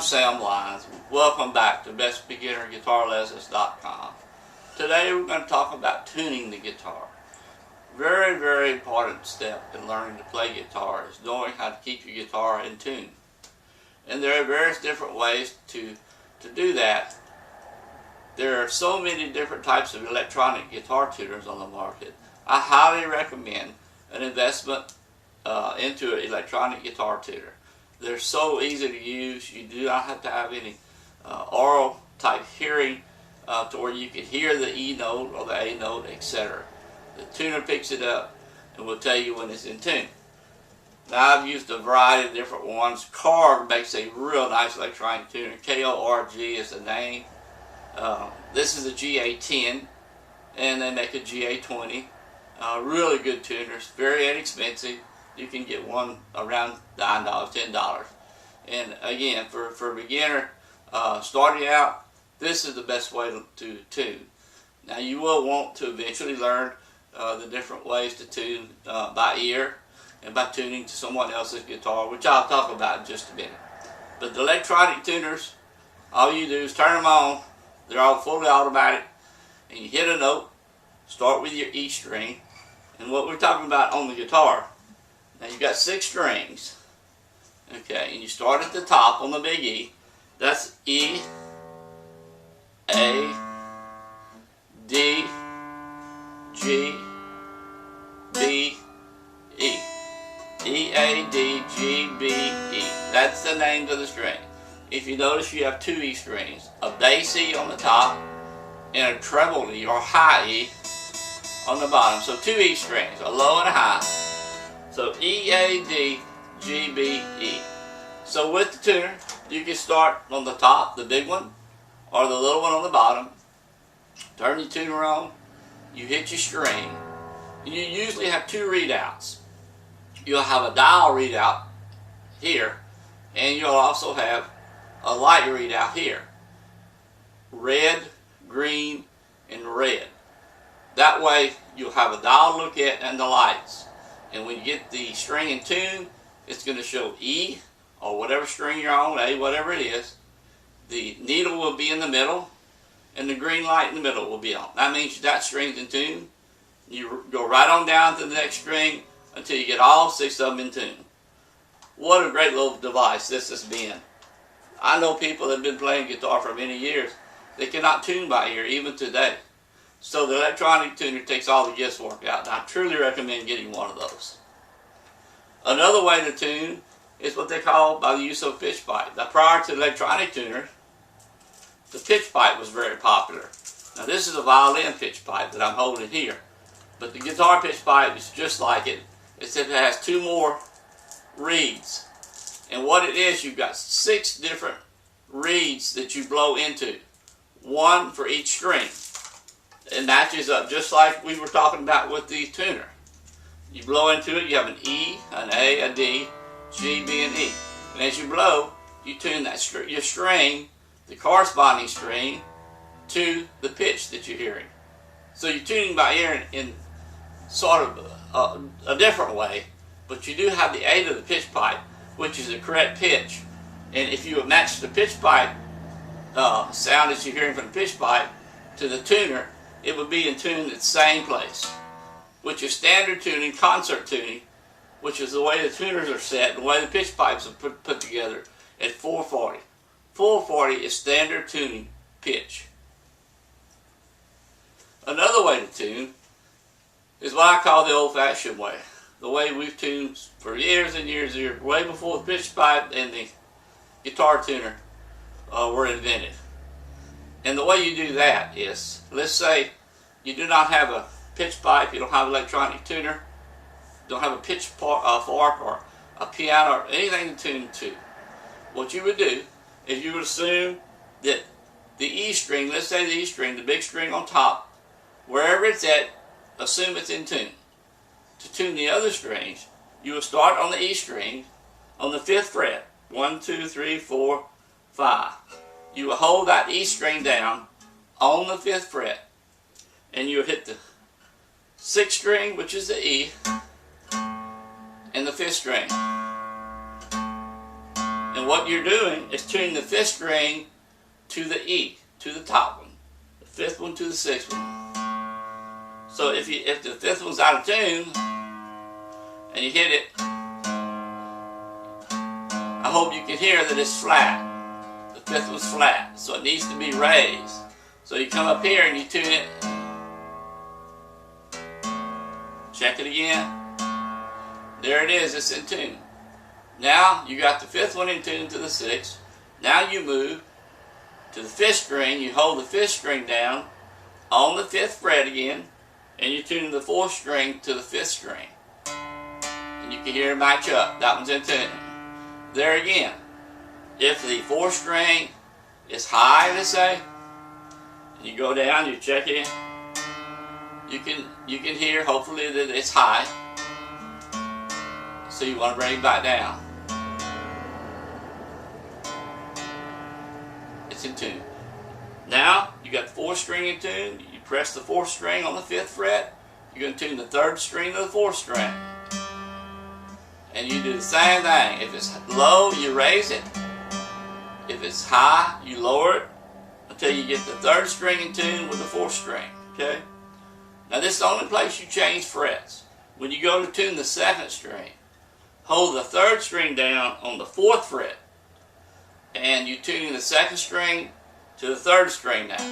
Sam Lyons. Welcome back to bestbeginnerguitarlessons.com. Today we're going to talk about tuning the guitar. Very, very important step in learning to play guitar is knowing how to keep your guitar in tune. And there are various different ways to do that. There are so many different types of electronic guitar tuners on the market. I highly recommend an investment into an electronic guitar tuner. They're so easy to use. You do not have to have any aural type hearing to where you can hear the E note or the A note, etc. The tuner picks it up and will tell you when it's in tune. Now I've used a variety of different ones. Korg makes a real nice electronic tuner. K-O-R-G is the name. This is a GA10 and they make a GA20. Really good tuners, very inexpensive. You can get one around $9, $10. And again, for a beginner starting out, this is the best way to tune. Now you will want to eventually learn the different ways to tune by ear and by tuning to someone else's guitar, which I'll talk about in just a minute. But the electronic tuners, all you do is turn them on. They're all fully automatic, and you hit a note, start with your E string, and what we're talking about on the guitar. Now you've got 6 strings, okay, and you start at the top on the big E. That's E, A, D, G, B, E. E, A, D, G, B, E. That's the names of the string. If you notice, you have 2 E strings, a bass E on the top and a treble E or high E on the bottom. So 2 E strings, a low and a high. So E, A, D, G, B, E. So with the tuner, you can start on the top, the big one, or the little one on the bottom. Turn your tuner on, you hit your string, and you usually have 2 readouts. You'll have a dial readout here, and you'll also have a light readout here. Red, green, and red. That way you'll have a dial to look at and the lights. And when you get the string in tune, it's going to show E, or whatever string you're on, A, whatever it is. The needle will be in the middle, and the green light in the middle will be on. That means that string's in tune. You go right on down to the next string until you get all 6 of them in tune. What a great little device this has been. I know people that have been playing guitar for many years. They cannot tune by ear, even today. So the electronic tuner takes all the guesswork out, and I truly recommend getting one of those. Another way to tune is what they call by the use of a pitch pipe. Now prior to electronic tuners, the pitch pipe was very popular. Now this is a violin pitch pipe that I'm holding here. But the guitar pitch pipe is just like it, except it has 2 more reeds. And what it is, you've got 6 different reeds that you blow into. 1 for each string. It matches up just like we were talking about with the tuner. You blow into it, you have an E, an A, a D, G, B, and E. And as you blow, you tune that your string, the corresponding string, to the pitch that you're hearing. So you're tuning by ear in sort of a different way, but you do have the aid of the pitch pipe, which is the correct pitch. And if you match the pitch pipe sound that you're hearing from the pitch pipe to the tuner, it would be in tune at the same place, which is standard tuning, concert tuning, which is the way the tuners are set, the way the pitch pipes are put together at 440. 440 is standard tuning pitch. Another way to tune is what I call the old-fashioned way. The way we've tuned for years and years and years, way before the pitch pipe and the guitar tuner were invented. And the way you do that is, let's say you do not have a pitch pipe, you don't have an electronic tuner, don't have a pitch fork or a piano or anything to tune to. What you would do is you would assume that the E string, let's say the E string, the big string on top, wherever it's at, assume it's in tune. To tune the other strings, you will start on the E string on the 5th fret. 1, 2, 3, 4, 5. You will hold that E string down on the 5th fret, and you will hit the 6th string, which is the E, and the 5th string. And And what you're doing is tuning the fifth string to the E, to the top one, the fifth one to the sixth one. So if the fifth one's out of tune and you hit it, I hope you can hear that it's flat. The fifth one's flat, so it needs to be raised. So you come up here and you tune it. Check it again. There it is, it's in tune. Now you got the fifth one in tune to the sixth. Now you move to the fifth string. You hold the fifth string down on the fifth fret again, and you tune the fourth string to the fifth string. And you can hear it match up. That one's in tune. There again, if the fourth string is high, let's say, and you go down, you check it, you can hear hopefully that it's high. So you want to bring it back down. It's in tune. Now you got the fourth string in tune. You press the fourth string on the fifth fret. You're going to tune the third string to the fourth string. And you do the same thing. If it's low, you raise it. If it's high, you lower it until you get the third string in tune with the fourth string. Okay? Now this is the only place you change frets. When you go to tune the second string, hold the third string down on the fourth fret, and you tune the second string to the third string now.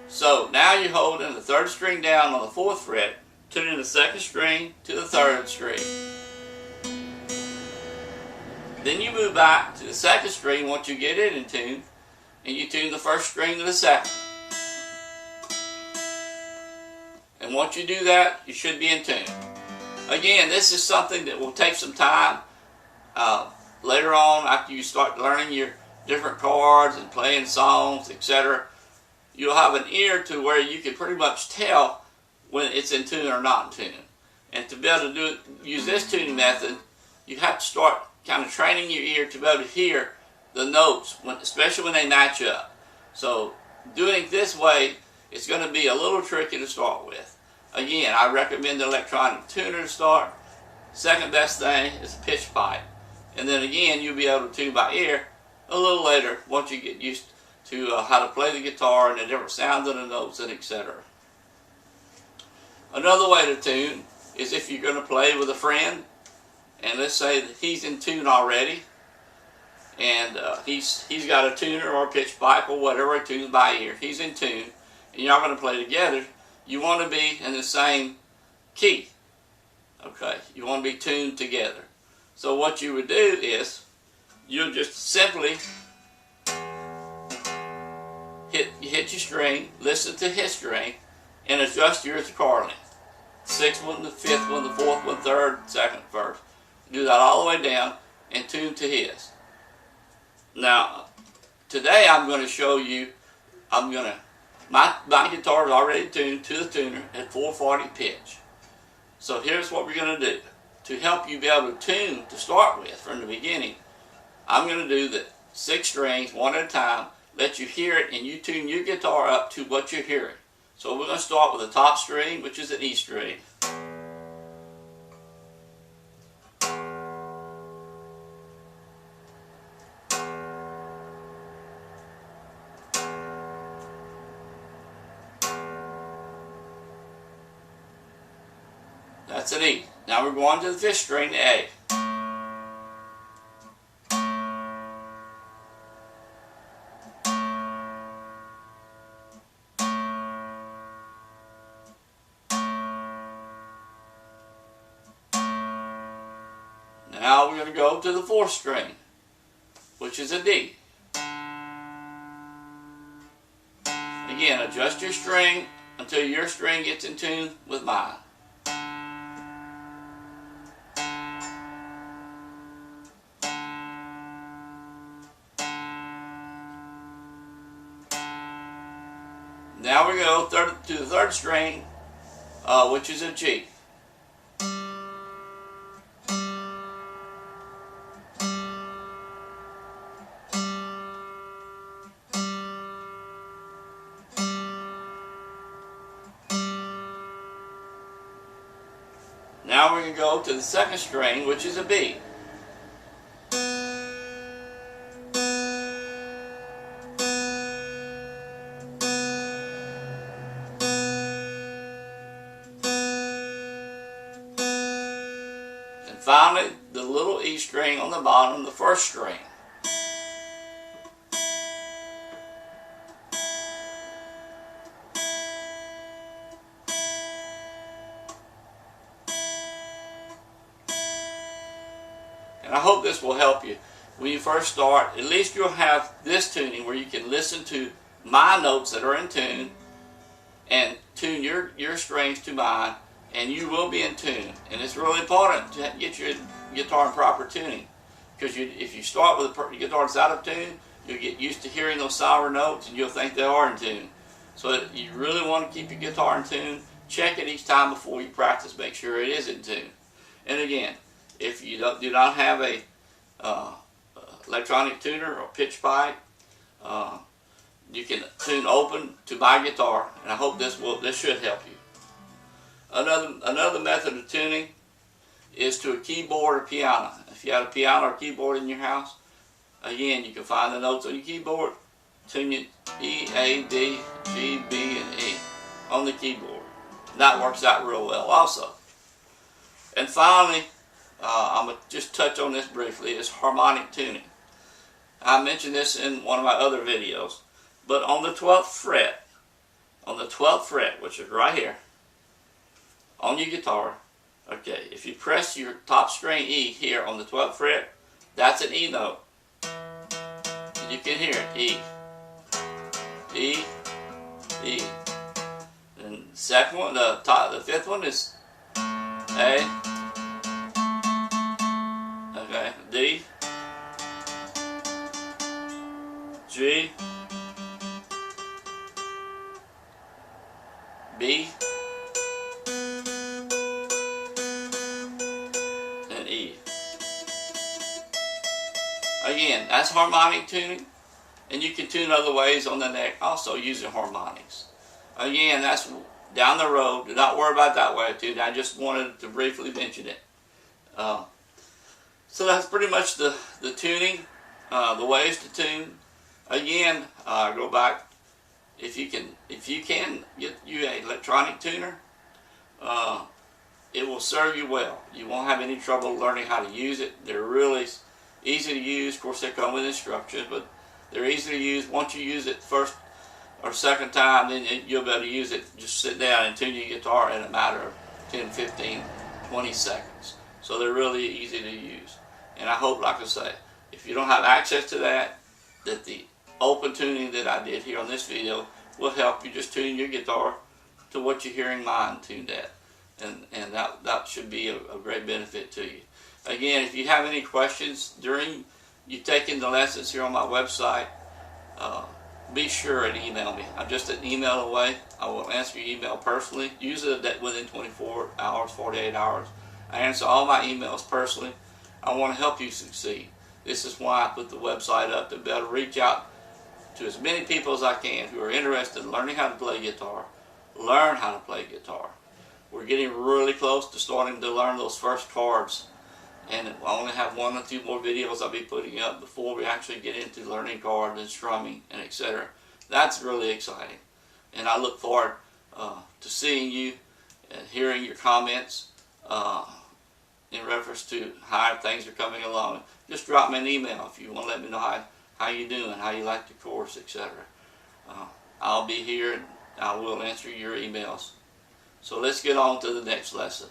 So now you're holding the third string down on the fourth fret, tuning the second string to the third string. Then you move back to the second string once you get it in tune, and you tune the first string to the second. And once you do that, you should be in tune. Again, this is something that will take some time. Later on, after you start learning your different chords and playing songs, etc., you'll have an ear to where you can pretty much tell when it's in tune or not in tune. And to be able to use this tuning method, you have to start kind of training your ear to be able to hear the notes, especially when they match up. So doing it this way, it's going to be a little tricky to start with. Again, I recommend the electronic tuner to start. Second best thing is a pitch pipe. And then again, you'll be able to tune by ear a little later once you get used to how to play the guitar and the different sounds of the notes and etc. Another way to tune is if you're going to play with a friend, and let's say that he's in tune already, and he's got a tuner or a pitch pipe or whatever, tuned by ear. He's in tune, and you're going to play together. You want to be in the same key. Okay, you want to be tuned together. So what you would do is you'll just simply hit your string, listen to his string, and adjust yours accordingly. Sixth one, the fifth one, the fourth one, third, second, first. Do that all the way down and tune to his. Now, today I'm going to show you, my guitar is already tuned to the tuner at 440 pitch. So here's what we're going to do. To help you be able to tune to start with from the beginning, I'm going to do the 6 strings one at a time, let you hear it, and you tune your guitar up to what you're hearing. So we're going to start with the top string, which is an E string. That's an E. Now we're going to the fifth string, the A. Now we're going to go to the fourth string, which is a D. Again, adjust your string until your string gets in tune with mine. Now we go to the third string, which is a G. Now we're going to go to the second string, which is a B. finally, the little E string on the bottom, the first string. And I hope this will help you. When you first start, at least you'll have this tuning where you can listen to my notes that are in tune and tune your strings to mine, and you will be in tune. And it's really important to get your guitar in proper tuning, because if you start with a guitar that's out of tune, you'll get used to hearing those sour notes and you'll think they are in tune. So you really want to keep your guitar in tune. Check it each time before you practice. Make sure it is in tune. And again, if you do not have a electronic tuner or pitch pipe, you can tune open to my guitar, and I hope this should help you. Another method of tuning is to a keyboard or piano. If you have a piano or keyboard in your house, again, you can find the notes on your keyboard, tune it E, A, D, G, B, and E on the keyboard. And that works out real well also. And finally, I'm going to just touch on this briefly, is harmonic tuning. I mentioned this in one of my other videos, but on the 12th fret, which is right here, on your guitar, okay, if you press your top string E here on the 12th fret, that's an E note. And you can hear it, E, E, E. And the second one, the fifth one is A, okay, D, G, B, and E. Again, that's harmonic tuning, and you can tune other ways on the neck also using harmonics. Again, that's down the road. Do not worry about that way of tuning. I just wanted to briefly mention it. So that's pretty much the tuning, the ways to tune. Again, go back. If you can get you an electronic tuner, it will serve you well. You won't have any trouble learning how to use it. They're really easy to use. Of course, they come with instructions, but they're easy to use. Once you use it first or second time, then you'll be able to use it. Just sit down and tune your guitar in a matter of 10, 15, 20 seconds. So they're really easy to use. And I hope, like I say, if you don't have access to that the open tuning that I did here on this video will help you just tune your guitar to what you're hearing mine tuned at. And that should be a great benefit to you. Again, if you have any questions during you taking the lessons here on my website, be sure and email me. I'm just an email away. I will answer your email personally, usually within 24 hours, 48 hours. I answer all my emails personally. I want to help you succeed. This is why I put the website up, to be able to reach out to as many people as I can who are interested in learning how to play guitar, learn how to play guitar. We're getting really close to starting to learn those first chords, and I only have 1 or 2 more videos I'll be putting up before we actually get into learning chords and strumming and etc. That's really exciting, and I look forward to seeing you and hearing your comments in reference to how things are coming along. Just drop me an email if you want to let me know how you're doing, how you like the course, etc. I'll be here and I will answer your emails. So let's get on to the next lesson.